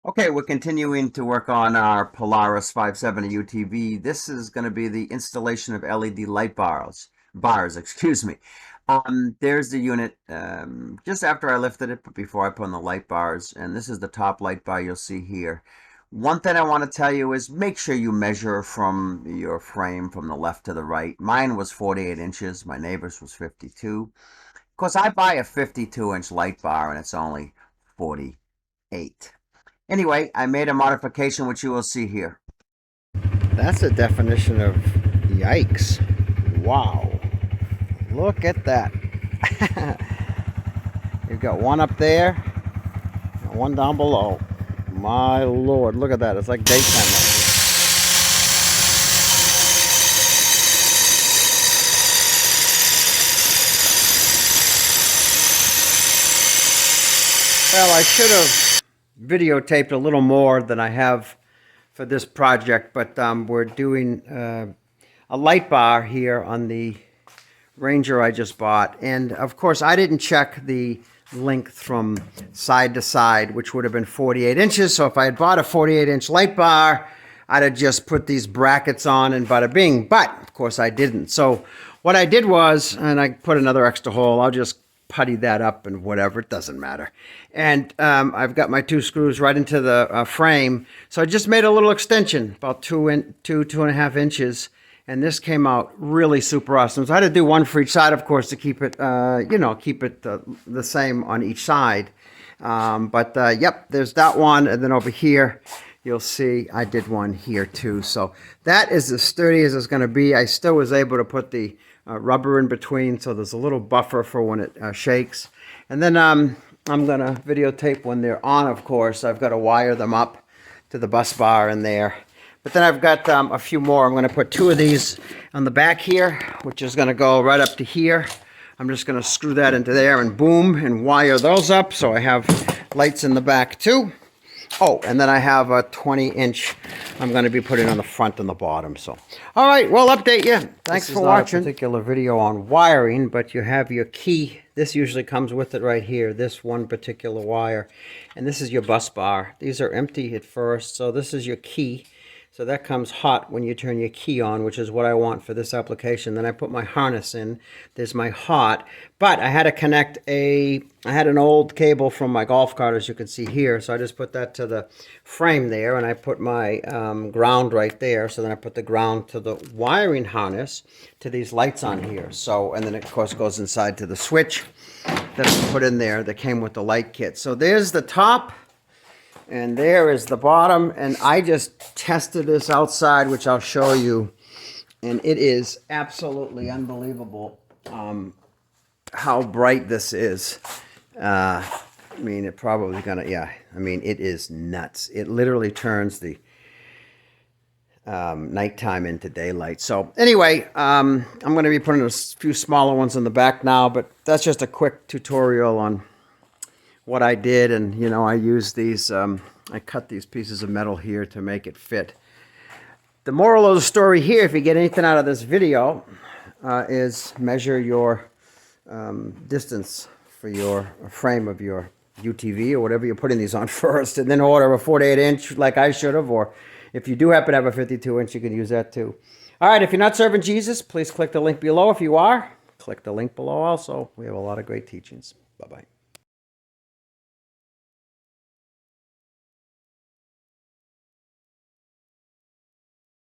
Okay, we're continuing to work on our Polaris 570 UTV. This is going to be the installation of LED light bars, excuse me. There's the unit just after I lifted it, but before I put in the light bars. And this is the top light bar you'll see here. One thing I want to tell you is make sure you measure from your frame from the left to the right. Mine was 48 inches. My neighbor's was 52. Of course, I buy a 52-inch light bar and it's only 48. Anyway, I made a modification which you will see here. That's a definition of yikes. Wow. Look at that. You've got one up there and one down below. My lord, look at that. It's like daytime up here. Well, I should have videotaped a little more than I have for this project, but we're doing a light bar here on the Ranger I just bought. And of course, I didn't check the length from side to side, which would have been 48 inches. So if I had bought a 48-inch light bar, I'd have just put these brackets on and bada bing. But of course, I didn't. So what I did was, and I put another extra hole, I'll just putty that up and whatever, it doesn't matter. And I've got my two screws right into the frame. So I just made a little extension, about 2.5 inches. And this came out really super awesome. So I had to do one for each side, of course, to keep it, keep it the same on each side. Yep, there's that one. And then over here, you'll see I did one here too. So that is as sturdy as it's going to be. I still was able to put the rubber in between, so there's a little buffer for when it shakes. And then I'm going to videotape when they're on, of course. I've got to wire them up to the bus bar in there. But then I've got a few more. I'm going to put two of these on the back here, which is going to go right up to here. I'm just going to screw that into there and boom, and wire those up so I have lights in the back too. Oh, and then I have a 20-inch I'm going to be putting on the front and the bottom. So, all right, we'll update you. Thanks for watching. This is not a particular video on wiring, but you have your key. This usually comes with it right here, this one particular wire. And this is your bus bar. These are empty at first, so this is your key. So that comes hot when you turn your key on, which is what I want for this application. Then I put my harness in. There's my hot. But I had to connect I had an old cable from my golf cart, as you can see here. So I just put that to the frame there, and I put my ground right there. So then I put the ground to the wiring harness to these lights on here. So, and then it, of course, goes inside to the switch that I put in there that came with the light kit. So there's the top. And there is the bottom, and I just tested this outside, which I'll show you, and it is absolutely unbelievable how bright this is. I mean, it probably gonna, yeah, I mean, it is nuts. It literally turns the nighttime into daylight. So anyway, I'm going to be putting a few smaller ones in the back now, but that's just a quick tutorial on what I did. And you know, I used these I cut these pieces of metal here to make it fit. The moral of the story here, if you get anything out of this video, is measure your distance for your frame of your UTV or whatever you're putting these on first, and then order a 48-inch like I should have, or if you do happen to have a 52-inch, you can use that too. All right, if you're not serving Jesus, please click the link below. If you are, click the link below also. We have a lot of great teachings. Bye-bye.